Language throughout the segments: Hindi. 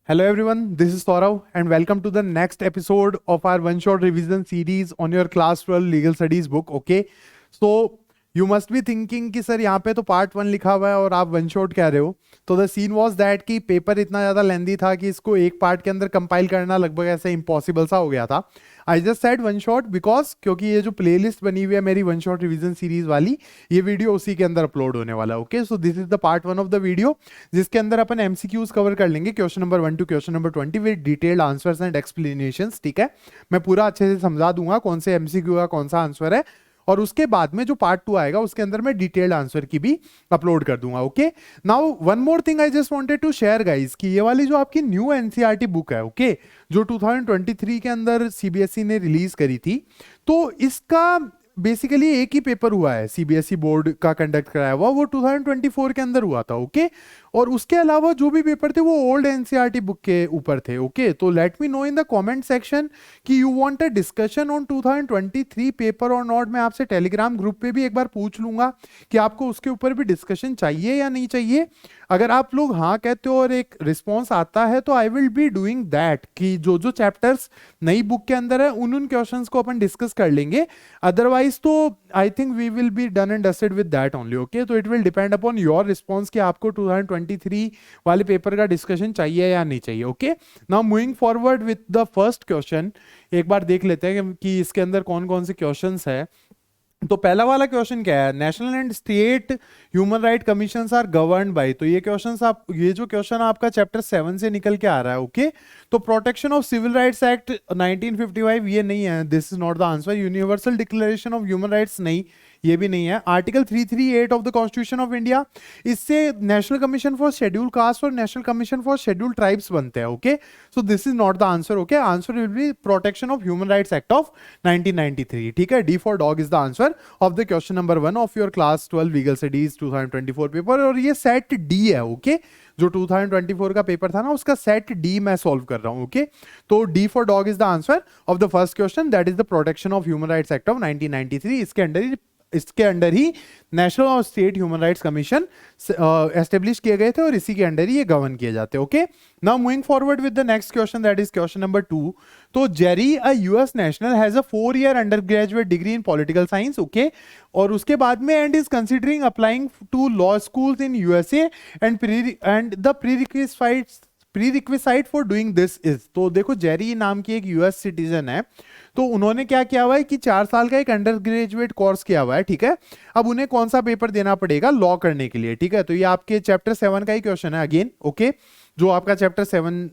Hello everyone, this is Saurav and welcome to the next episode of our one shot revision series on your class 12 legal studies book. Okay, so you must be thinking कि सर यहाँ पे तो पार्ट 1 लिखा हुआ है और आप वन शॉट कह रहे हो. तो द सीन वाज दैट कि पेपर इतना ज़्यादा लेंदी था कि इसको एक पार्ट के अंदर कंपाइल करना लगभग ऐसे इम्पॉसिबल सा हो गया था. I just said one shot because क्योंकि ये जो प्लेलिस्ट बनी हुई है मेरी वन शॉट रिवीजन सीरीज वाली, ये वीडियो उसी के अंदर अपलोड होने वाला है. Okay, so this is the part 1 of the video जिसके अंदर अपन एमसीक्यूज कवर कर लेंगे, question number 1 to question number 20 with detailed answers and explanations. ठीक है, मैं पूरा अच्छे से समझा दूंगा कौन से एमसीक्यू का कौन सा आंसर है, और उसके बाद में जो पार्ट 2 आएगा उसके अंदर मैं डिटेल्ड आंसर की भी अपलोड कर दूंगा. Okay, now one more thing I just wanted to share guys कि ये वाली जो आपकी न्यू एनसीईआरटी बुक है, ओके, जो 2023 के अंदर सीबीएसई ने रिलीज करी थी, तो इसका बेसिकली एक ही पेपर हुआ है सीबीएसई बोर्ड का कंडक्ट कराया हुआ, वो 2024 के अंदर हुआ था. ओके, और उसके अलावा जो भी पेपर थे वो ओल्ड एनसीईआरटी बुक के ऊपर थे. ओके, तो let me know in the comment section कि you want a discussion on 2023 paper और नॉट. मैं आपसे टेलीग्राम ग्रुप पे भी एक बार पूछ लूंगा कि आपको उसके ऊपर भी डिस्कशन चाहिए या नहीं चाहिए. अगर आप लोग हाँ कहते हो और एक रिस्पॉन्स आता है तो I will be doing that कि जो जो चैप्टर्स नई बुक के अंदर है उन क्वेश्चंस को अपन डिस्कस कर लेंगे. अदरवाइज तो I think we will be done and dusted with that only. Okay, तो it will depend upon your response कि आपको 2023 वाले पेपर का डिस्कशन चाहिए या नहीं चाहिए. Okay, now moving forward with the first question, एक बार देख लेते हैं कि इसके अंदर कौन कौन से क्वेश्चंस है. तो पहला वाला क्वेश्चन क्या है, national and state human right commissions are governed by. तो ये क्वेश्चन आप, ये जो क्वेश्चन आपका चैप्टर 7 से निकल के आ रहा है. ओके, तो protection of civil rights act 1955 ये नहीं है, this is not the answer. Universal declaration of human rights नहीं, ये भी नहीं है. Article 338 of the constitution of India, इससे national commission for scheduled caste और national commission for scheduled tribes बनते हैं. Okay, so this is not the answer. Okay, answer will be protection of human rights act of 1993. ठीक है, D for dog is the answer of the question number 1 of your class 12 legal studies 2024 paper. और ये सेट डी है. ओके, जो 2024 का पेपर था ना उसका सेट डी मैं सॉल्व कर रहा हूं. ओके, तो D for dog is the answer of the first question, that is the protection of human rights act of 1993. इसके अंडर ही नेशनल और state human rights commission establish किए गए थे और इसी के अंडर ही ये गवर्न किए जाते हैं. Okay, now moving forward with the next question, that is question number 2. तो Jerry a US national has a 4-year undergraduate degree in political science. Okay, और उसके बाद में and is considering applying to law schools in USA and the prerequisite for doing this is. तो देखो, जेरी नाम की एक यूएस सिटीजन है, तो उन्होंने क्या किया हुआ है कि 4 साल का एक अंडर ग्रेजुएट कोर्स किया हुआ है. ठीक है, अब उन्हें कौन सा पेपर देना पड़ेगा लॉ करने के लिए. ठीक है, तो ये आपके चैप्टर 7 का ही क्वेश्चन है अगेन. ओके, जो आपका चैप्टर 7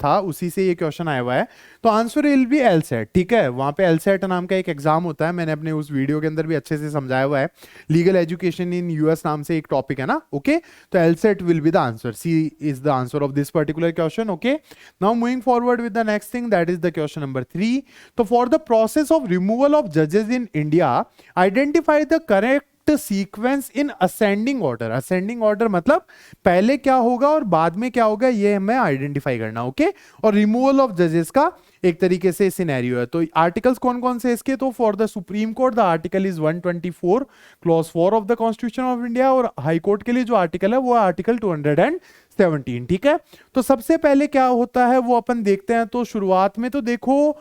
था उसी से ये क्वेश्चन आया हुआ है. तो आंसर विल बी एलसेट. ठीक है, वहां पे एलसेट नाम का एक एग्जाम होता है, मैंने अपने उस वीडियो के अंदर भी अच्छे से समझाया हुआ है. लीगल एजुकेशन इन यूएस नाम से एक टॉपिक है ना. ओके, तो else it will be the answer. C is the answer of this particular question. Okay, now moving forward with the next thing, that is the question number 3. तो for the process of removal of जजेस in India identify the correct sequence in ascending order. Ascending order मतलब पहले क्या होगा और बाद में क्या होगा, ये हमें आइडेंटिफाई करना. ओके, और रिमूवल ऑफ जजेस का एक तरीके से सिनेरियो है. तो आर्टिकल्स कौन कौन से इसके, तो for the supreme court the article is 124 clause 4 of the constitution of India, और हाई कोर्ट के लिए जो आर्टिकल है वो आर्टिकल 217. ठीक है, तो सबसे पहले क्या होता है वो अपन देखते हैं. तो शुरुआत में तो देखो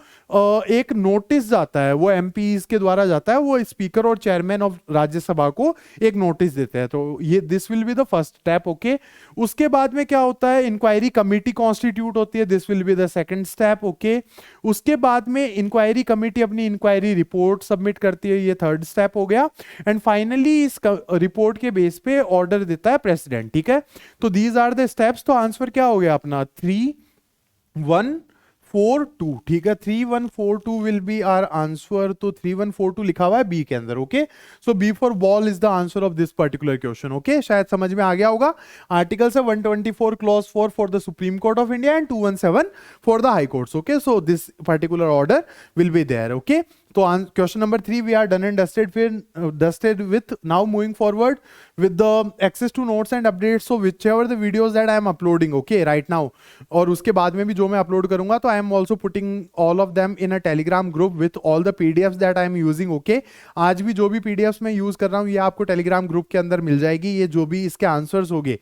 एक नोटिस जाता है, वो एमपीज के द्वारा जाता है, वो स्पीकर और चेयरमैन ऑफ राज्यसभा को एक नोटिस देते हैं. तो ये this will be the first step. Okay, उसके बाद में क्या होता है, इंक्वायरी कमिटी कॉन्स्टिट्यूट होती है, this will be the second step. Okay, उसके बाद में इंक्वायरी कमिटी अपनी इंक्वायरी रिपोर्ट सबमिट करती है, ये थर्ड स्टेप हो गया. एंड फाइनली इस रिपोर्ट के बेस पे ऑर्डर देता है प्रेसिडेंट. ठीक है, तो दीज आर द स्टेप्स. तो आंसर क्या हो गया अपना 3142. ठीक है, 3142 विल बी आर आंसर. तो 3142 लिखा हुआ है बी के अंदर. Okay, so B for ball is the answer of this particular question. Okay, शायद समझ में आ गया होगा. आर्टिकल से 124 clause 4 for the supreme court of India and 217 for the high courts. Okay, so this particular order will be there. Okay, तो question number 3 we are done and dusted with. Now moving forward with the access to notes and updates, so whichever the videos that I am uploading, okay, right now, और उसके बाद में भी जो मैं अपलोड करूंगा, तो I am also putting all of them in a telegram group with all the PDFs that I am using. okay, आज भी जो भी PDFs मैं यूज कर रहा हूँ ये आपको टेलीग्राम ग्रुप के अंदर मिल जाएगी. ये जो भी इसके आंसर्स होंगे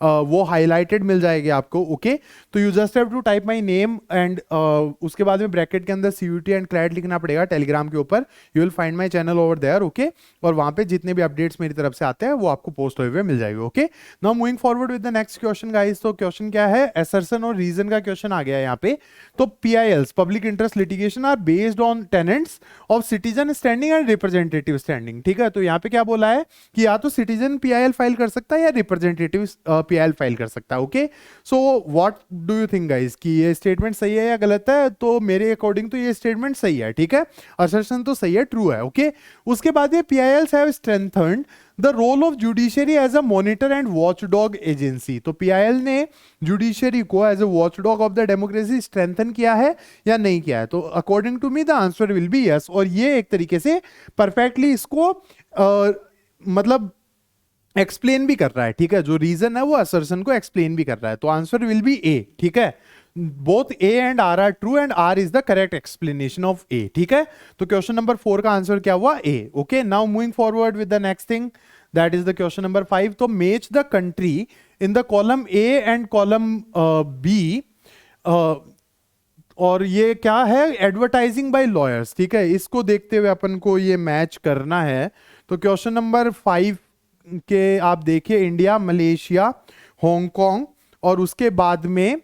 वो हाईलाइटेड मिल जाएगी आपको। ओके, तो you just have to type my name and उसके बाद में ब्रैकेट के अंदर CUT एंड क्लैट लिखना पड़ेगा टेलीग्राम के ऊपर। You will find my channel over there. Okay, और वहां पे जितने भी अपडेट्स मेरी तरफ से आते हैं वो आपको पोस्ट हुए हुए मिल जाएंगे। Okay, now moving forward with the next question guys. तो क्वेश्चन क्या है, असर्शन और रीजन का क्वेश्चन आ गया है यहाँ पे। तो PILs public interest litigation are based on tenets of citizen standing and representative standing. ठीक है, तो यहाँ पे क्या बोला है कि या तो सिटीजन PIL फाइल कर सकता है या रिप्रेजेंटेटिव PIL फाइल कर सकता है। Okay, so what do you think guys कि ये स्टेटमेंट सही है या गलत है? तो मेरे अकॉर्डिंग तो ये स्टेटमेंट सही है। ठीक है, असर्शन तो सही है, ट्रू है। ओके, उसके बाद ये PILs have strengthened the role of judiciary as a monitor and watchdog agency. तो PIL ने जुडिशरी को as a watchdog of the democracy strengthen किया है या नहीं किया है? तो according to me the answer will be yes. और ये एक तरीके से परफेक्टली इसको मतलब एक्सप्लेन भी कर रहा है। ठीक है, जो रीजन है वो असर्शन को एक्सप्लेन भी कर रहा है। तो आंसर विल बी ए। ठीक है, both A and R are true and R is the correct explanation of A। ठीक है, तो क्वेश्चन नंबर 4 का आंसर क्या हुआ? A। Okay, now moving forward with the next thing, that is the question number 5। तो match the country in the column A and column B। और ये क्या है? Advertising by lawyers. ठीक है, इसको देखते हुए अपन को ये मैच करना है। तो क्वेश्चन नंबर 5 के आप देखिए, इंडिया, मलेशिया, हांगकांग और उसके बाद में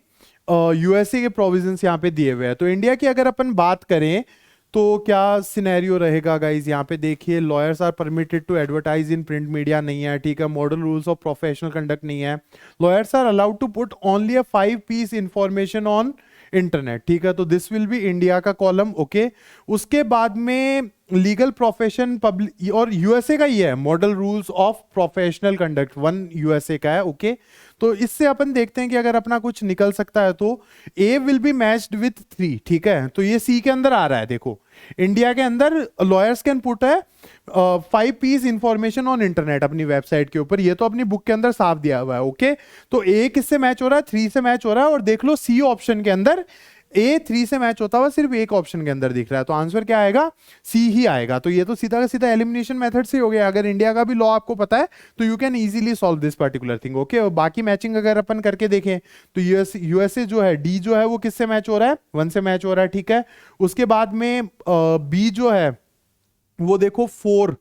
USA के प्रोविजंस यहाँ पे दिए हुए हैं। तो इंडिया की अगर अपन बात करें तो क्या सिनेरियो रहेगा गाइज? यहाँ पे देखिए, lawyers are permitted to advertise in print media नहीं है। ठीक है, model rules of professional conduct नहीं है। Lawyers are allowed to put only a 5 piece information on internet. ठीक है, तो दिस विल बी इंडिया का कॉलम। ओके, उसके बाद में लीगल प्रोफेशन पब्लिक और USA का ही है, model rules of professional conduct 1 USA का है। ओके, तो इससे अपन देखते हैं कि अगर अपना कुछ निकल सकता है तो A will be matched with 3। ठीक है, तो ये C के अंदर आ रहा है। देखो, इंडिया के अंदर लॉयर्स कैन पुट है 5 पीस इंफॉर्मेशन ऑन इंटरनेट अपनी वेबसाइट के ऊपर। ये तो अपनी बुक के अंदर साफ दिया हुआ है। ओके, तो A किससे मैच हो रहा है? 3 से मैच हो रहा है। और देख लो C ऑप्शन के अंदर A 3 से मैच होता हुआ सिर्फ एक ऑप्शन के अंदर दिख रहा है। तो आंसर क्या आएगा? C ही आएगा। तो ये तो सीधा का सीधा एलिमिनेशन मेथड से हो गया। अगर इंडिया का भी लॉ आपको पता है तो you can easily solve this particular thing. Okay, और बाकी मैचिंग अगर अपन करके देखें तो USA जो है, D जो है वो किससे मैच हो रहा है? 1 से मैच हो रहा है। ठीक है, उसके बाद में B जो है वो देखो 4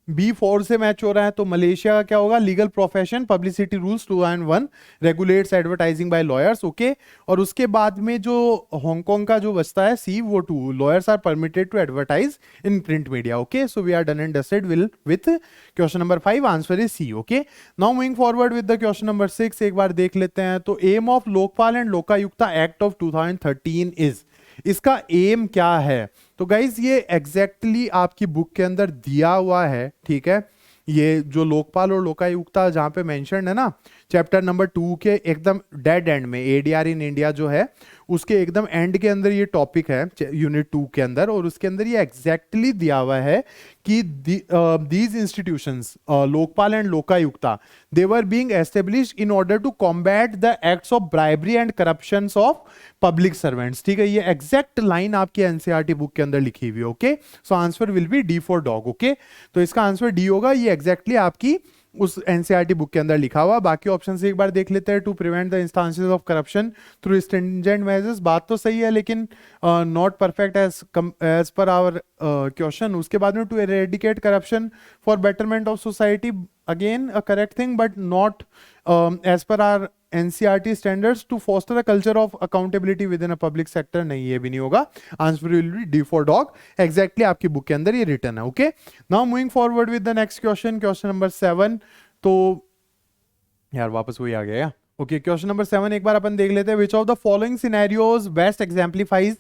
B4 से मैच हो रहा है। तो मलेशिया का क्या होगा? Legal profession publicity rules 2 and 1 regulates advertising by lawyers. Okay, और उसके बाद में जो हांगकांग का जो बचता है C, वो 2 lawyers are permitted to advertise in print media. Okay, so we are done and dusted with question number 5। Answer is C। Okay, now moving forward with the question number 6 एक बार देख लेते हैं। तो aim of Lokpal and Lokayukta act of 2013 is, इसका एम क्या है? तो गाइज ये एग्जैक्टली आपकी बुक के अंदर दिया हुआ है। ठीक है, ये जो लोकपाल और लोकायुक्ता जहां पे मेंशन है ना, चैप्टर नंबर 2 के एकदम डेड एंड में, ADR इन इंडिया जो है उसके एकदम एंड के अंदर ये टॉपिक है यूनिट 2 के अंदर। और उसके अंदर ये एग्जैक्टली दिया हुआ है कि these institutions Lokpal and Lokayukta they were being established in order to combat the acts of bribery and corruptions of public servants. ठीक है, ये एग्जैक्ट लाइन आपकी NCERT बुक के अंदर लिखी हुई है। Okay, so answer will be D for dog. Okay, तो इसका आंसर D होगा। ये एग्जैक्टली आपकी उस NCERT बुक के अंदर लिखा हुआ। बाकी ऑप्शन से एक बार देख लेते हैं। To prevent the instances of corruption through stringent measures, बात तो सही है लेकिन not perfect as per our question. उसके बाद में to eradicate corruption for betterment of society, again a correct thing but not as per our NCERT standards to foster a culture of accountability within a public sector, नहीं ये भी नहीं होगा। Answer will be D for dog. Exactly आपकी बुक के अंदर ये रिटर्न है। Okay, now moving forward with the next question, question number 7। तो यार वापस वही आ गया। ओके, क्वेश्चन नंबर 7 एक बार अपन देख लेते हैं। Which of the following scenarios best exemplifies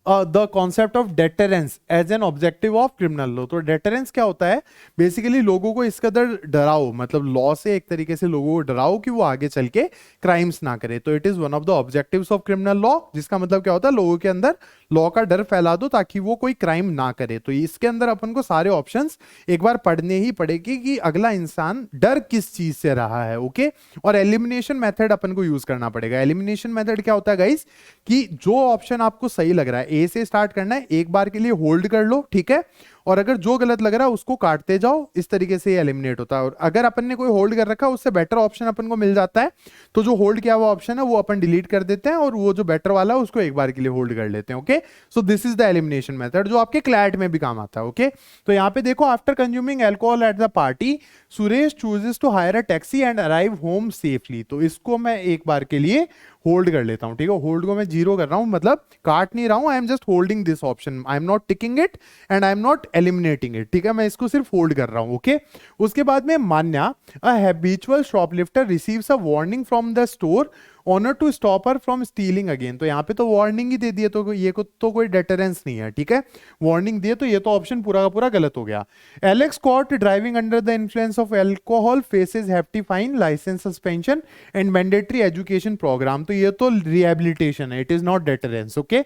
the concept of deterrence as an objective of criminal law. तो डेटरेंस क्या होता है? बेसिकली लोगों को इस कदर डराओ, मतलब लॉ से एक तरीके से लोगों को डराओ कि वो आगे चल के क्राइम्स ना करे। तो it is one of the objectives of criminal law, जिसका मतलब क्या होता है? लोगों के अंदर लॉ का डर फैला दो ताकि वो कोई क्राइम ना करे। तो इसके अंदर अपन को सारे ऑप्शंस एक बार पढ़ने ही पड़ेगी कि अगला इंसान डर किस चीज से रहा है। ओके, और एलिमिनेशन मेथड अपन को यूज करना पड़ेगा। एलिमिनेशन मेथड क्या होता है गाइस? कि जो ऑप्शन आपको सही लग रहा है, ए से स्टार्ट करना है, एक बार के लिए होल्ड कर लो, ठीक है, और अगर जो गलत लग रहा है उसको काटते जाओ, इस तरीके से ये एलिमिनेट होता है। और अगर अपन ने कोई होल्ड कर रखा है उससे बेटर ऑप्शन अपन को मिल जाता है, तो जो होल्ड किया हुआ ऑप्शन है वो अपन डिलीट कर देते हैं और वो जो बेटर वाला है उसको एक बार के लिए होल्ड कर लेते हैं। Okay, so this is the elimination method जो आपके क्लैट में भी काम आता है। ओके, तो यहाँ पे देखो, after consuming alcohol at the party Suresh chooses to hire a taxi and arrive home safely. तो इसको मैं एक बार के लिए होल्ड कर लेता हूं, ठीक है, होल्ड को मैं जीरो कर रहा हूं, मतलब काट नहीं रहा हूं, I am just holding this option, I am not ticking it and I am not eliminating it, ठीक है, मैं इसको सिर्फ होल्ड कर रहा हूं। ओके, उसके बाद में Manya, a habitual shoplifter receives a warning from the store owner to stop her from stealing again. तो यहाँ पे तो वार्निंग ही दे दिए, तो ये को तो कोई डेटरेंस नहीं है, ठीक है, वार्निंग दिए तो ये तो ऑप्शन पूरा का पूरा गलत हो गया। Alex caught driving under the influence of alcohol faces hefty fine, licence suspension and mandatory education programme. तो ये तो रिहेबिलिटेशन है, it is not deterrence. Okay,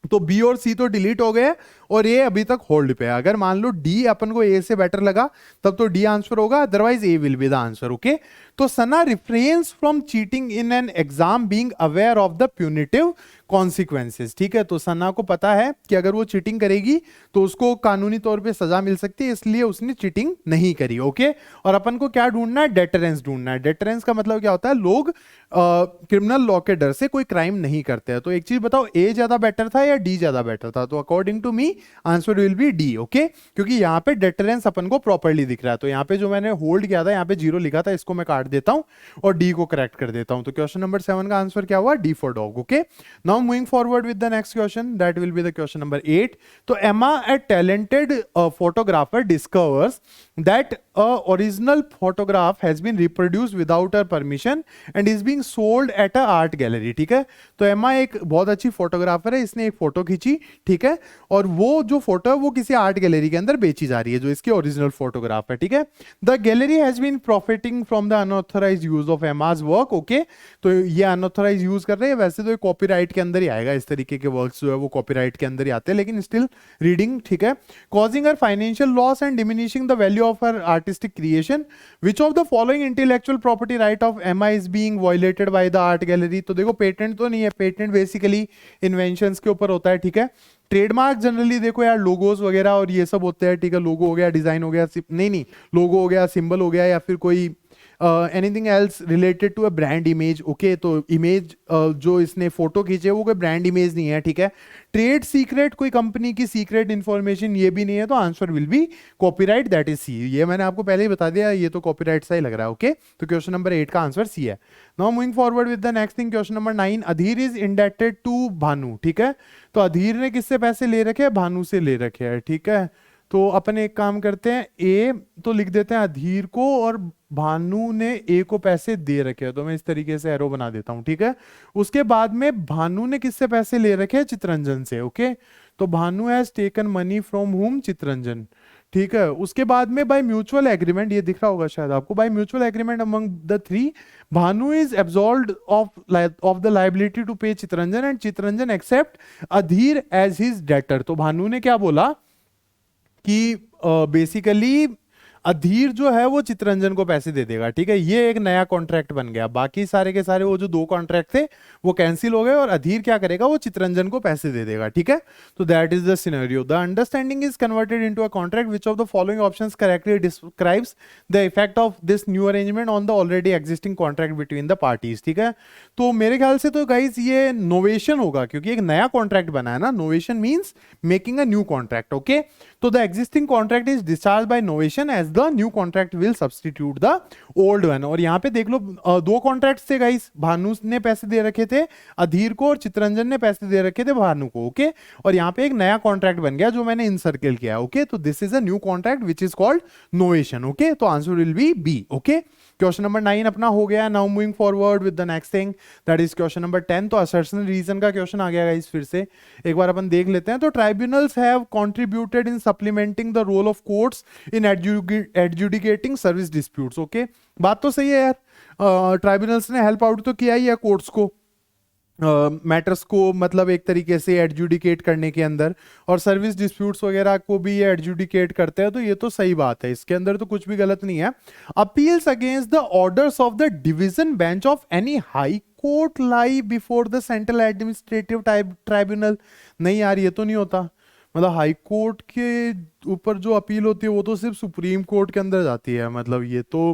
तो बी और सी तो डिलीट हो गए और ए अभी तक होल्ड पे है। अगर मान लो डी अपन को ए से बेटर लगा तब तो डी आंसर होगा, otherwise A will be the answer. Okay, तो Sana refrains from cheating in an exam being aware of the punitive consequences. ठीक है, तो सना को पता है कि अगर वो चीटिंग करेगी तो उसको कानूनी तौर पे सजा मिल सकती है, इसलिए उसने चीटिंग नहीं करी। ओके, और अपन को क्या ढूंढना है, डेटरेंस ढूंढना है। डेटरेंस का मतलब क्या होता है, लोग क्रिमिनल लॉ के डर से कोई क्राइम नहीं करते हैं। तो एक चीज बताओ, ए ज्यादा बेटर था या डी ज्यादा बेटर था? तो according to me answer will be D. Okay, क्योंकि यहाँ पे डेटरेंस अपन को प्रॉपर्ली दिख रहा है। तो यहाँ पे जो मैंने होल्ड किया था, यहाँ पे जीरो लिखा था, इसको मैं काट देता हूं और डी को करेक्ट कर देता हूं। तो क्वेश्चन नंबर 7 का आंसर क्या हुआ, D for dog. Okay, now moving forward with the next question, that will be the question number 8। तो एमा, a talented photographer, discovers that a original photograph has been reproduced without her permission and is being sold at a art gallery। ठीक है, तो एमा एक बहुत अच्छी फोटोग्राफर है, इसने एक फोटो खींची, ठीक है, और वो जो फोटो है वो किसी आर्ट गैलरी के अंदर बेची जा रही है, जो इसकी ओरिजिनल फोटोग्राफ है। ठीक है, the gallery has been profiting from the unauthorised use of Emma's work. Okay, तो ये अनऑथराइज यूज कर रहे हैं, वैसे तो ये कॉपीराइट के अंदर ही आएगा, इस तरीके के वर्क्स जो है वो कॉपीराइट के अंदर ही आते हैं, लेकिन स्टिल रीडिंग, ठीक है। Causing her financial loss and diminishing the value of her artistic creation, which of the following intellectual property right of Emma is being violated by the art gallery. तो देखो, पेटेंट तो नहीं है, पेटेंट बेसिकली इन्वेंशंस के ऊपर होता है। ठीक है, ट्रेडमार्क जनरली देखो यार, लोगोस वगैरह और ये सब होते हैं। ठीक है, लोगो हो गया, डिजाइन हो गया, नहीं लोगो हो गया, सिंबल हो गया, या फिर कोई anything else related to a brand image. Okay, तो इमेज जो इसने फोटो खींचे वो कोई ब्रांड इमेज नहीं है। ठीक है, ट्रेड सीक्रेट, कोई कंपनी की सीक्रेट इंफॉर्मेशन, ये भी नहीं है, तो answer will be copyright, that is C. ये मैंने आपको पहले ही बता दिया, ये तो कॉपीराइट सा ही लग रहा है। ओके, तो क्वेश्चन नंबर 8 का आंसर सी है। Now moving forward with the next thing, question number 9। Adhir is indebted to Bhanu. ठीक है, तो अधीर ने किससे पैसे ले रखे हैं, भानु से ले रखे हैं। ठीक है, तो अपन एक काम करते हैं, ए तो लिख देते हैं अधीर को, और भानु ने ए को पैसे दे रखे हैं, तो मैं इस तरीके से एरो बना देता हूं। ठीक है, उसके बाद में भानु ने किससे पैसे ले रखे हैं, चित्रंजन से। ओके, तो Bhanu has taken money from हुम, चित्रंजन। ठीक है, उसके बाद में बाय म्यूचुअल एग्रीमेंट, ये दिख रहा होगा शायद आपको, by mutual agreement among the three, Bhanu is absolved of the liability to pay Chitranjan and Chitranjan accept Adhir as his debtor. तो भानु ने क्या बोला कि बेसिकली अधीर जो है वो चित्रंजन को पैसे दे देगा। ठीक है, ये एक नया कॉन्ट्रैक्ट बन गया, बाकी सारे के सारे वो जो 2 कॉन्ट्रैक्ट थे वो कैंसिल हो गए, और अधीर क्या करेगा, वो चित्रंजन को पैसे दे देगा। ठीक है, तो that is the scenario. The understanding is converted into a contract, which of the following options correctly describes the effect of this new arrangement on the already existing contract between the parties. ठीक है, तो मेरे ख्याल से तो गाइज ये नोवेशन होगा, क्योंकि एक नया कॉन्ट्रैक्ट बना है ना, novation means making a new contract. Okay, तो the existing contract is discharge by novation as the new contract will substitute the old one। और यहां पे देख लो, 2 कॉन्ट्रैक्ट्स थे गाइस, भानु ने पैसे दे रखे थे अधीर को, और चित्रंजन ने पैसे दे रखे थे भानु को। ओके, और यहां पे एक नया कॉन्ट्रैक्ट बन गया जो मैंने इनसर्कल किया। Okay, so this is a new contract which is called novation. Okay, तो answer will be B. Okay, question number 9 अपना हो गया। Now moving forward with the next thing, that is question number 10। तो असर्शन रीजन का क्वेश्चन आ गया गाइस, फिर से एक बार अपन देख लेते हैं। तो tribunals have contributed in supplementing the role of courts in adjudicating service disputes. Okay, बात तो सही है यार, ट्राइब्यूनल्स ने हेल्प आउट तो किया ही है कोर्ट्स को, मैटर्स को मतलब एक तरीके से एडजुडिकेट करने के अंदर, और सर्विस डिस्प्यूट्स वगैरह को भी ये एडजुडिकेट करते हैं, तो ये तो सही बात है, इसके अंदर तो कुछ भी गलत नहीं है। Appeals against the orders of the division bench of any high court lie before the central administrative tribunal. नहीं यार, ये तो नहीं होता, मतलब हाई कोर्ट के ऊपर जो अपील होती है वो तो सिर्फ सुप्रीम कोर्ट के अंदर जाती है, मतलब ये तो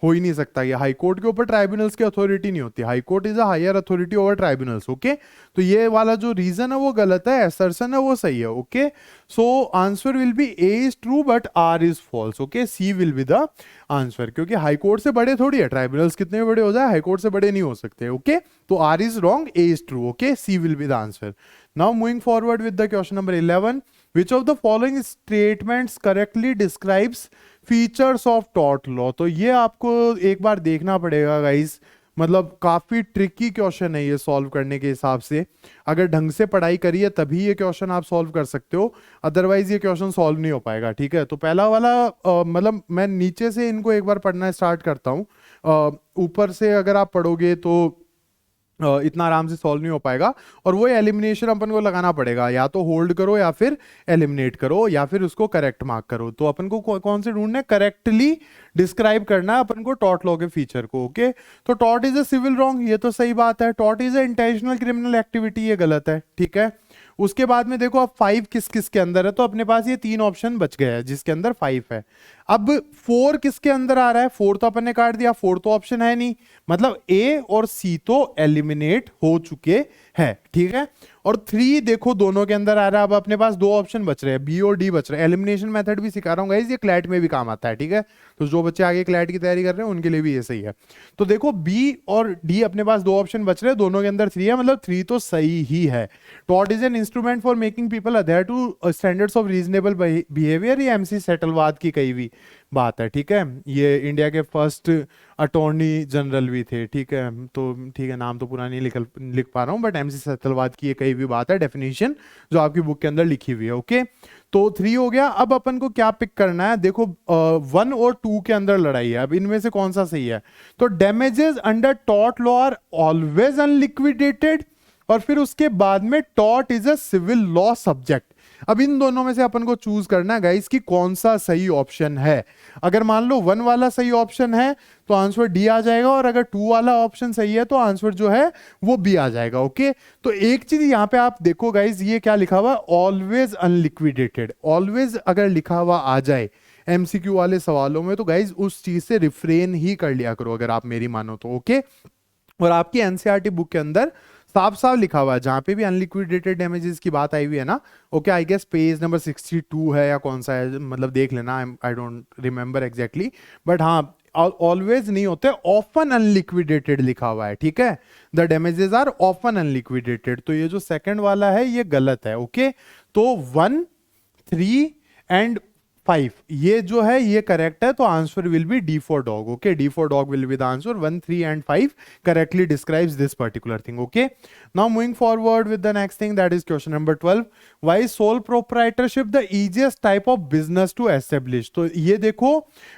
हो ही नहीं सकता। ये हाई कोर्ट के ऊपर ट्राइब्यूनल्स की अथॉरिटी नहीं होती, high court is a higher authority over tribunals. Okay, तो ये वाला जो रीजन है वो गलत है, असर्शन है वो सही है। Okay, so answer will be A is true but R is false. Okay, C will be the answer, क्योंकि हाई कोर्ट से बड़े थोड़ी है, ट्राइब्यूनल्स कितने भी बड़े हो जाए हाई कोर्ट से बड़े नहीं हो सकते। ओके, तो R is wrong, A is true. Okay, C will be the answer. Now moving forward with the question number 11, which of the following statements correctly describes features of tort law. तो ये आपको एक बार देखना पड़ेगा गाइस, मतलब काफी ट्रिकी क्वेश्चन है ये सॉल्व करने के हिसाब से। अगर ढंग से पढ़ाई करिए तभी ये क्वेश्चन आप सॉल्व कर सकते हो, अदरवाइज ये क्वेश्चन सॉल्व नहीं हो पाएगा। ठीक है, तो पहला वाला मतलब मैं नीचे से इनको एक बार पढ़ना स्टार्ट करता हूँ, ऊपर से अगर आप पढ़ोगे तो इतना आराम से सॉल्व नहीं हो पाएगा, और वो एलिमिनेशन अपन को लगाना पड़ेगा, या तो होल्ड करो या फिर एलिमिनेट करो या फिर उसको करेक्ट मार्क करो। तो अपन को कौन से ढूंढना है, करेक्टली डिस्क्राइब करना है अपन को टॉर्ट लॉ के फीचर को। ओके, तो tort is a civil wrong, ये तो सही बात है। Tort is a intentional criminal activity, ये गलत है। ठीक है, उसके बाद में देखो अब 5 किस किस के अंदर है, तो अपने पास ये 3 ऑप्शन बच गए हैं जिसके अंदर 5 है। अब 4 किसके अंदर आ रहा है, 4 तो अपन ने काट दिया, 4 तो ऑप्शन है नहीं, मतलब ए और सी तो एलिमिनेट हो चुके हैं। ठीक है, और 3 देखो दोनों के अंदर आ रहा है। अब अपने पास 2 ऑप्शन बच रहे हैं, बी और डी बच रहे हैं। एलिमिनेशन मेथड भी सिखा रहा हूँ गाइस, ये क्लैट में भी काम आता है। ठीक है, तो जो बच्चे आगे क्लैट की तैयारी कर रहे हैं उनके लिए भी ये सही है। तो देखो बी और डी अपने पास 2 ऑप्शन बच रहे हैं, दोनों के अंदर 3 है, मतलब 3 तो सही ही है। Tort is an instrument for making people adhere to standards of reasonable behaviour, ये एमसी सेटलवाद की कही हुई बात है। ठीक है, ये इंडिया के फर्स्ट अटॉर्नी जनरल भी थे। ठीक है, तो ठीक है, नाम तो पूरा नहीं लिख पा रहा हूँ, बट एमसी सेटलवाद की ये कही हुई बात है, डेफिनेशन जो आपकी बुक के अंदर लिखी हुई है। ओके, तो 3 हो गया। अब अपन को क्या पिक करना है, देखो 1 और 2 के अंदर लड़ाई है, अब इनमें से कौन सा सही है। तो damages under tort law are always unliquidated, और फिर उसके बाद में tort is a civil law subject. अब इन दोनों में से अपन को चूज करना है गाइस कि कौन सा सही ऑप्शन है। अगर मान लो 1 वाला सही ऑप्शन है तो आंसर डी आ जाएगा, और अगर 2 वाला ऑप्शन सही है तो आंसर जो है वो बी आ जाएगा। ओके, तो एक चीज यहां पे आप देखो गाइस, ये क्या लिखा हुआ, ऑलवेज अनलिक्विडेटेड। ऑलवेज अगर लिखा हुआ आ जाए एमसीक्यू वाले सवालों में तो गाइस उस चीज से रिफ्रेन ही कर लिया करो, अगर आप मेरी मानो तो। ओके, और आपकी एनसीईआरटी बुक के अंदर साफ साफ लिखा हुआ है, जहां पे भी अनलिक्विडेटेड डैमेजेस की बात आई हुई है ना। Okay, I guess page number 62 है या कौन सा है, मतलब देख लेना, I don't remember exactly, but हाँ ऑलवेज नहीं होते, ऑफन अनलिक्विडेटेड लिखा हुआ है। ठीक है, the damages are often unliquidated, तो ये जो सेकंड वाला है ये गलत है। ओके, तो 1, 3 एंड 5 ये जो है ये करेक्ट है, तो answer will be D for dog. Okay, D for dog will be the answer. 1, 3 and 5 correctly describes this particular thing. Okay, now moving forward with the next thing, that is question number 12, why is sole proprietorship the easiest type of business to establish. तो ये देखो,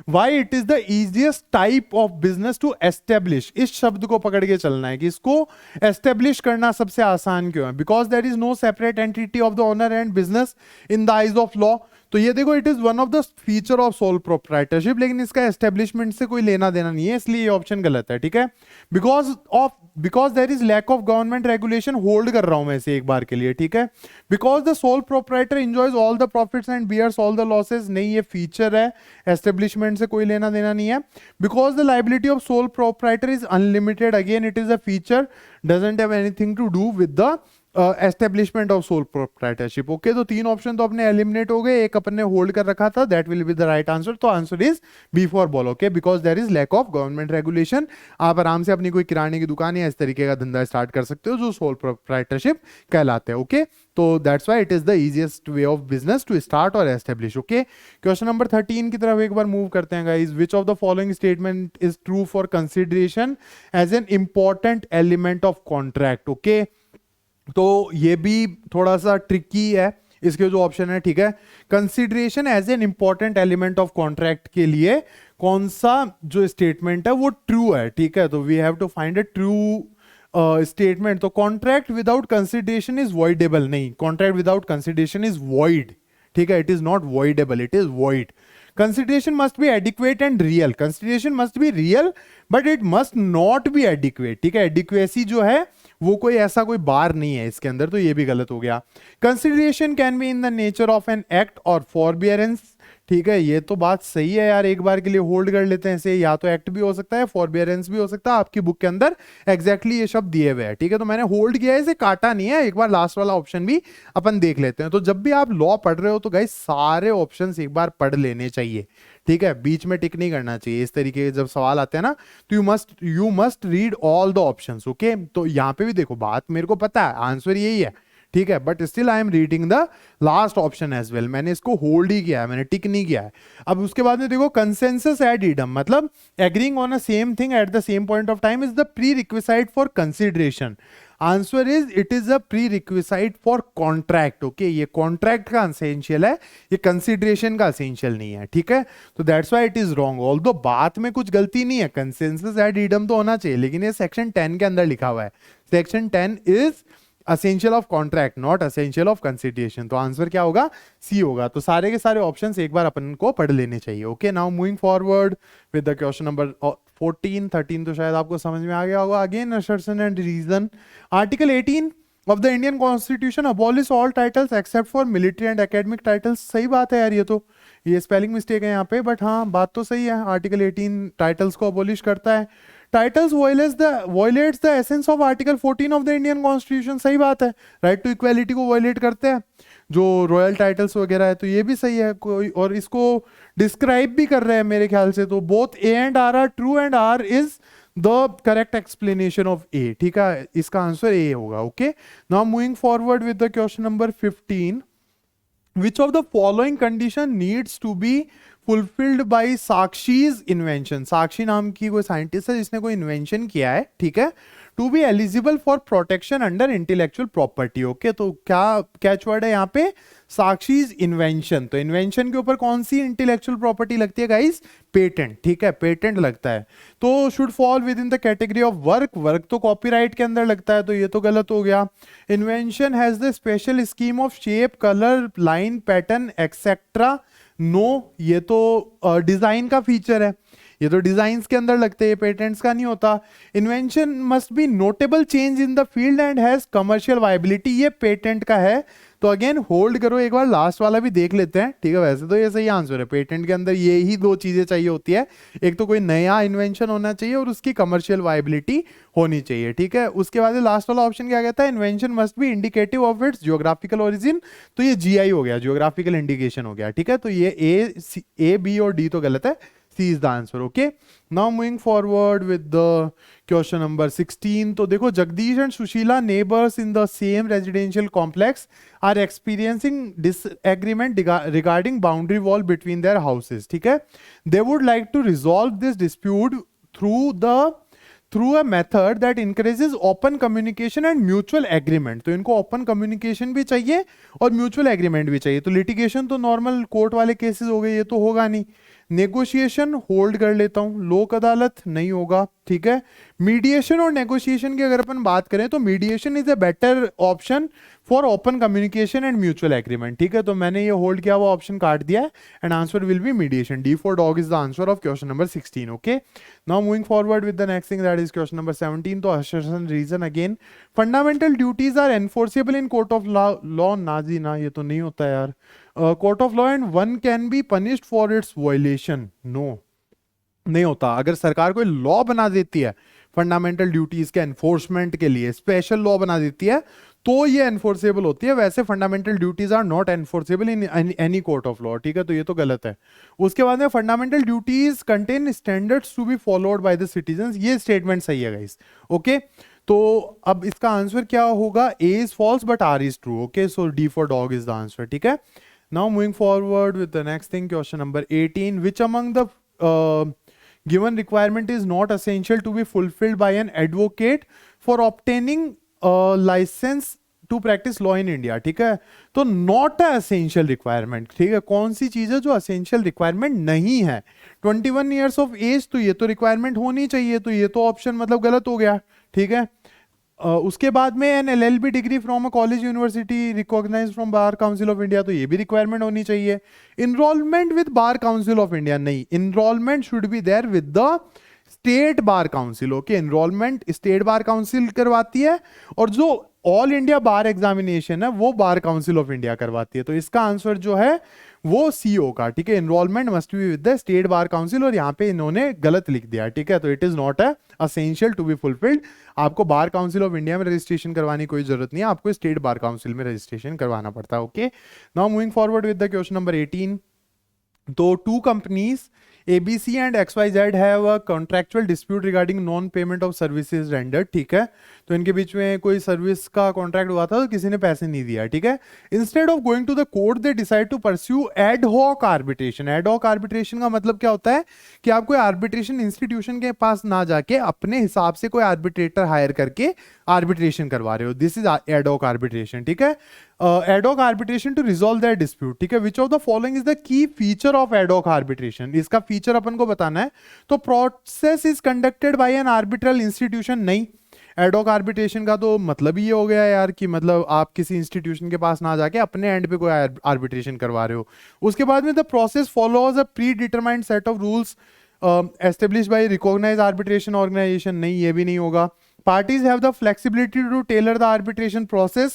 why it is the easiest type of business to establish, इस शब्द को पकड़ के चलना है कि इसको एस्टेब्लिश करना सबसे आसान क्यों है, because there is no separate entity of the owner and business in the eyes of law. तो ये देखो, it is one of the feature of sole proprietorship, लेकिन इसका एस्टेब्लिशमेंट से कोई लेना देना नहीं है, इसलिए ये ऑप्शन गलत है। ठीक है, because there is lack of government regulation, hold कर रहा हूं मैं इसे एक बार के लिए। ठीक है, because the sole proprietor enjoys all the profits and bears all the losses, नहीं ये फीचर है, एस्टेब्लिशमेंट से कोई लेना देना नहीं है। Because the liability of sole proprietor is unlimited, again it is a feature, doesn't have anything to do with the establishment of sole proprietorship. Okay, तो 3 ऑप्शन तो अपने एलिमिनेट हो गए, एक अपन ने होल्ड कर रखा था, that will be the right answer. तो answer is B for ball. Okay, because there is lack of government regulation, आप आराम से अपनी कोई किराने की दुकान या इस तरीके का धंधा स्टार्ट कर सकते हो जो सोल प्रोप्राइटरशिप कहलाते हैं। ओके, तो that's why it is the easiest way of business to start और एस्टेब्लिश। ओके, क्वेश्चन नंबर 13 की तरफ एक बार मूव करते हैं guys, which of the following statement is true for consideration as an important element of contract. Okay, तो ये भी थोड़ा सा ट्रिकी है, इसके जो ऑप्शन है। ठीक है, consideration as an important element of contract के लिए कौन सा जो स्टेटमेंट है वो ट्रू है। ठीक है, तो we have to find a true statement, तो contract without consideration is voidable, नहीं, contract without consideration is void, ठीक है, it is not voidable, it is void. Consideration must be adequate and real, consideration must be real but it must not be adequate, ठीक है, एडिक्वेसी जो है वो कोई ऐसा कोई बार नहीं है इसके अंदर, तो ये भी गलत हो गया. Consideration can be in the nature of an act और फॉरबियरेंस, ठीक है, ये तो बात सही है यार, एक बार के लिए होल्ड कर लेते हैं इसे, या तो एक्ट भी हो सकता है, फॉरबियरेंस भी हो सकता है, आपकी बुक के अंदर एग्जैक्टली ये शब्द दिए हुए हैं, ठीक है, तो मैंने होल्ड किया है, इसे काटा नहीं है. एक बार लास्ट वाला ऑप्शन भी अपन देख लेते हैं. तो जब भी आप लॉ पढ़ रहे हो तो गाइस सारे ऑप्शंस एक बार पढ़ लेने चाहिए, ठीक है, बीच में टिक नहीं करना चाहिए. इस तरीके के जब सवाल आते हैं ना, तो you must read all the options, okay. तो यहाँ पे भी देखो, बात मेरे को पता है, आंसर यही है, ठीक है, but still I am reading the last option as well. मैंने इसको होल्ड ही किया है, मैंने टिक नहीं किया है. अब उसके बाद में देखो, कंसेंसस एड इडम, मतलब agreeing on a same thing at the same point of time is the pre requisite for consideration. Answer is it is a pre requisite for contract, okay. ये कॉन्ट्रैक्ट का असेंशियल है, ये कंसिडरेशन का असेंशियल नहीं है, ठीक है, तो that's why it is wrong. Although बात में कुछ गलती नहीं है, कंसेंसस एड इडम तो होना चाहिए, लेकिन ये सेक्शन 10 के अंदर लिखा हुआ है. Section 10 is essential of contract, not essential of consideration. तो आंसर क्या होगा, सी होगा. तो सारे के सारे ऑप्शंस एक बार अपन को पढ़ लेने चाहिए, okay. Now moving forward with the question number 14, 13 तो शायद आपको समझ में आ गया होगा. Again assertion and reason. Article 18 of the Indian constitution abolish all titles except for military and academic titles. सही बात है यार, ये स्पेलिंग मिस्टेक है यहाँ पे, बट हाँ बात तो सही है. आर्टिकल 18 टाइटल्स को अबॉलिश करता है. Titles violets the essence of article 14 of the Indian constitution. सही बात है, राइट टू इक्वालिटी को वायलेट करते हैं जो रॉयल टाइटल्स वगैरह है, तो ये भी सही है. कोई और इसको डिस्क्राइब भी कर रहे हैं मेरे ख्याल से. तो both A and R are true and R is the correct explanation of A, ठीक है, इसका आंसर ए होगा, okay. Now moving forward with the question number 15. Which of the following condition needs to be fulfilled by Sakshi's invention? साक्षी नाम की कोई साइंटिस्ट है जिसने कोई इन्वेंशन किया है, ठीक है, to be eligible for protection under intellectual property, okay. तो क्या कैच वर्ड है यहाँ पे, साक्षीज इन्वेंशन. तो इन्वेंशन के ऊपर कौन सी इंटेलेक्चुअल प्रॉपर्टी लगती है गाइस, पेटेंट, ठीक है, पेटेंट लगता है. तो should fall with in the category of work, work तो कॉपीराइट के अंदर लगता है, तो ये तो गलत हो गया. Invention has the special scheme of shape, colour, line, pattern etcetera. No, ये तो डिजाइन का फीचर है, ये तो डिजाइन्स के अंदर लगते हैं, पेटेंट्स का नहीं होता. Invention must be notable change in the field and has commercial viability, ये पेटेंट का है. तो अगेन होल्ड करो, एक बार लास्ट वाला भी देख लेते हैं, ठीक है. वैसे तो ये सही आंसर है, पेटेंट के अंदर ये ही दो चीजें चाहिए होती है, एक तो कोई नया इन्वेंशन होना चाहिए और उसकी कमर्शियल वायबिलिटी होनी चाहिए, ठीक है. उसके बाद लास्ट वाला ऑप्शन क्या कहता है, invention must be indicative of its geographical origin. तो ये जीआई हो गया, जियोग्राफिकल इंडिकेशन हो गया, ठीक है. तो ये ए बी और डी तो गलत है, C is the answer, okay. Now moving forward with the question number 16. तो देखो, Jagdish and Sushila, neighbors in the same residential complex, are experiencing disagreement regarding boundary wall between their houses, ठीक है. They would like to resolve this dispute through a method that encourages open communication and mutual agreement. तो इनको open communication भी चाहिए और mutual agreement भी चाहिए. तो litigation तो normal कोर्ट वाले केसेस हो गए, ये तो होगा नहीं. नेगोशिएशन होल्ड कर लेता हूं, लोक अदालत नहीं होगा, ठीक है. मीडिएशन और नेगोशिएशन की अगर अपन बात करें तो mediation is a better option for open communication and mutual agreement, ठीक है. तो मैंने ये होल्ड किया हुआ ऑप्शन काट दिया है and answer will be mediation. D for dog is the answer of question number 16, okay. Now moving forward with the next thing, that is question number 17. तो assertion reason again, fundamental duties are enforceable in court of law. ना जी ना, ये तो नहीं होता यार. Court of law and one can be punished for its violation. No, नहीं होता. अगर सरकार कोई लॉ बना देती है फंडामेंटल ड्यूटीज के एनफोर्समेंट के लिए, स्पेशल लॉ बना देती है, तो ये एनफोर्सेबल होती है. वैसे fundamental duties are not enforceable in any court of law, ठीक है. तो ये तो गलत है. उसके बाद में fundamental duties contain standards to be followed by the citizens. ये स्टेटमेंट सही है गाइस, ओके. तो अब इसका आंसर क्या होगा, A is false but R is true, okay. So D for dog is the answer, ठीक है. Now moving forward with the next thing, question number 18. Which among the given requirement is not essential to be fulfilled by an advocate for obtaining a license to practice law in India, ठीक है. तो not a essential requirement, ठीक है. कौन सी चीज है जो essential requirement नहीं है, 21 years of age, तो ये तो requirement होनी चाहिए, तो ये तो ऑप्शन मतलब गलत हो गया, ठीक है. उसके बाद में an LLB degree from a college university recognise from bar council of India, तो ये भी रिक्वायरमेंट होनी चाहिए। Enrolment with bar council of India, नहीं, enrolment should be there with the state bar council. Okay, enrolment state bar council करवाती है और जो ऑल इंडिया बार एग्जामिनेशन है वो बार काउंसिल ऑफ इंडिया करवाती है। तो इसका आंसर जो है वो सी होगा, ठीक है। Enrolment must be with the state bar council, और यहाँ पे इन्होंने गलत लिख दिया, ठीक है। तो it is not essential to be fulfilled. आपको बार काउंसिल ऑफ इंडिया में रजिस्ट्रेशन करवाने की कोई जरूरत नहीं है, आपको स्टेट बार काउंसिल में रजिस्ट्रेशन करवाना पड़ता है। Okay, now moving forward with the question number 18। तो two companies ABC and XYZ have a contractual dispute regarding non payment of services rendered, ठीक है। तो इनके बीच में कोई सर्विस का कॉन्ट्रैक्ट हुआ था तो किसी ने पैसे नहीं दिया, ठीक है। Instead of going to the court they decide to pursue ad hoc arbitration. Ad hoc arbitration का मतलब क्या होता है कि आप कोई आर्बिट्रेशन इंस्टीट्यूशन के पास ना जाके अपने हिसाब से कोई आर्बिट्रेटर हायर करके आर्बिट्रेशन करवा रहे हो। This is ad hoc arbitration, ठीक है। Ad hoc arbitration to resolve that dispute, ठीक है। Which of the following is the key feature of ad hoc arbitration, इसका फीचर अपन को बताना है। तो process is conducted by an arbitral institution, नहीं। एड हॉक आर्बिट्रेशन का तो मतलब ये हो गया यार कि मतलब आप किसी इंस्टीट्यूशन के पास ना जाके अपने एंड पे कोई आर्बिट्रेशन करवा रहे हो। उसके बाद में the process follows a predetermined set of rules establish by recognised arbitration organisation, नहीं, ये भी नहीं होगा। Parties have the flexibility to tailor the arbitration process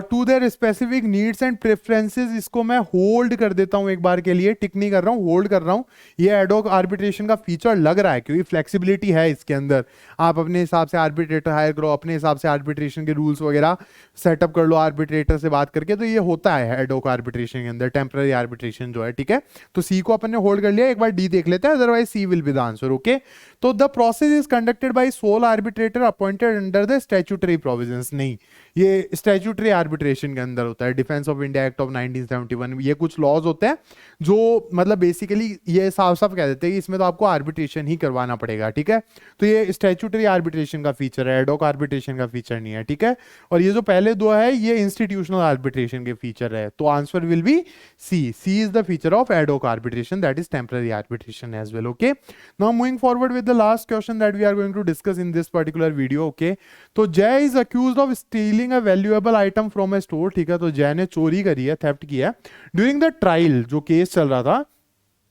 to their specific needs and preferences। इसको मैं होल्ड कर देता हूं एक बार के लिए, टिक नहीं कर रहा हूं, होल्ड कर रहा हूं। ये एड हॉक आर्बिट्रेशन का फीचर लग रहा है क्योंकि फ्लेक्सिबिलिटी है इसके अंदर। आप अपने हिसाब से आर्बिट्रेटर हायर करो, अपने हिसाब से आर्बिट्रेशन के रूल्स वगैरह सेटअप कर लो आर्बिट्रेटर से बात करके, तो ये होता है एड हॉक आर्बिट्रेशन के अंदर, टेम्पररी आर्बिट्रेशन जो है, ठीक है। तो सी को अपन ने होल्ड कर लिया, एक बार डी देख लेते हैं, otherwise C will be the answer. Okay, तो the process is conducted by sole arbitrator appointed under the statutory provisions, नहीं, ये स्टैट्यूटरी आर्बिट्रेशन के अंदर होता है। Defence of India act of 1971, ये कुछ लॉज होते हैं जो मतलब बेसिकली ये साफ साफ कह देते हैं कि इसमें तो आपको आर्बिट्रेशन ही करवाना पड़ेगा, ठीक है। तो ये स्टैट्यूटरी आर्बिट्रेशन का फीचर है, एड हॉक आर्बिट्रेशन का फीचर नहीं है, ठीक है। और ये जो पहले दो है ये इंस्टीट्यूशनल आर्बिट्रेशन के फीचर है, तो answer will be C. C is the feature of ad hoc arbitration, that is temporary arbitration as well. Okay, now moving forward with the last question that we are going to discuss in this particular video. Okay, तो Jay is accused of stealing a valuable item from a store, ठीक है। तो जय ने चोरी करी है, थेफ्ट किया है। ड्यूरिंग द ट्रायल, जो केस चल रहा था,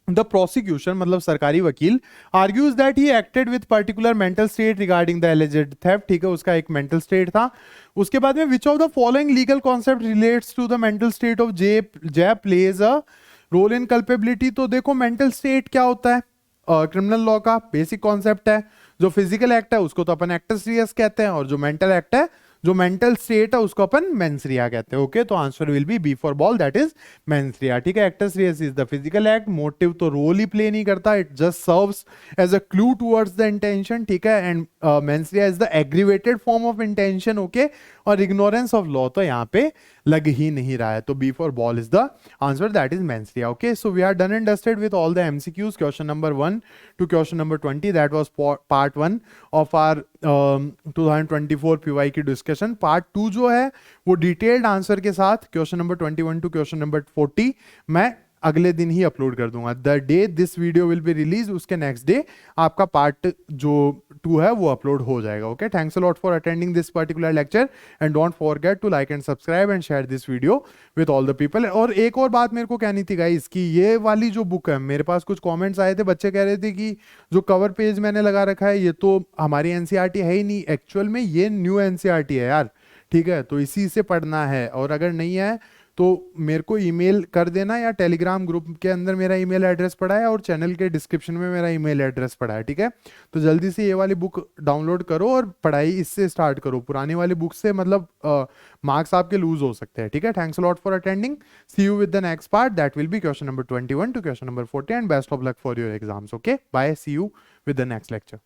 द प्रोसिक्यूशन मतलब सरकारी वकील argues that he acted with particular mental state regarding the alleged theft, ठीक है। उसका एक मेंटल स्टेट था। उसके बाद में which of the following legal concept relates to the mental state of जय plays a role in culpability. तो देखो मेंटल स्टेट क्या होता है, क्रिमिनल लॉ का बेसिक कॉन्सेप्ट है। जो फिजिकल एक्ट है उसको तो अपन एक्टस रियस कहते हैं, और जो मेंटल एक्ट है, जो मेंटल स्टेट है, उसको अपन मेंस रिया कहते हैं। ओके, तो answer will be B for ball, that is mens rea, ठीक है। Actus reus is the physical act, motive तो रोल ही प्ले नहीं करता, it just serves as a clue towards the intention, ठीक है। And mens rea is the aggravated form of intention, okay. और इग्नोरेंस ऑफ लॉ तो यहाँ पे लग ही नहीं रहा है, तो B for ball is the answer, that is mens rea. Okay, so we are done and dusted with all the MCQs, question number 1 to question number 20, that was part 1 of our 2024 PY की डिस्कशन। पार्ट 2 जो है वो डिटेल्ड आंसर के साथ question number 21 to question number 40 मैं अगले दिन ही अपलोड कर दूंगा। The day this video will be release, उसके नेक्स्ट डे आपका पार्ट जो 2 है वो अपलोड हो जाएगा। Okay, thanks a lot for attending this particular lecture and don't forget to like and subscribe and share this video with all the people. और एक और बात मेरे को कहनी थी गाइस कि ये वाली जो बुक है, मेरे पास कुछ कमेंट्स आए थे, बच्चे कह रहे थे कि जो कवर पेज मैंने लगा रखा है ये तो हमारी NCERT है ही नहीं। एक्चुअल में ये न्यू NCERT है यार, ठीक है। तो इसी से पढ़ना है, और अगर नहीं है तो मेरे को ईमेल कर देना, या टेलीग्राम ग्रुप के अंदर मेरा ईमेल एड्रेस पड़ा है और चैनल के डिस्क्रिप्शन में मेरा ईमेल एड्रेस पड़ा है, ठीक है। तो जल्दी से ये वाली बुक डाउनलोड करो और पढ़ाई इससे स्टार्ट करो। पुरानी वाली बुक से मतलब मार्क्स आपके लूज हो सकते हैं, ठीक है। Thanks a lot for attending, see you with the next part, that will be question number 21 to question number 40 and best of luck for your exams. Okay, bye, see you with the next lecture.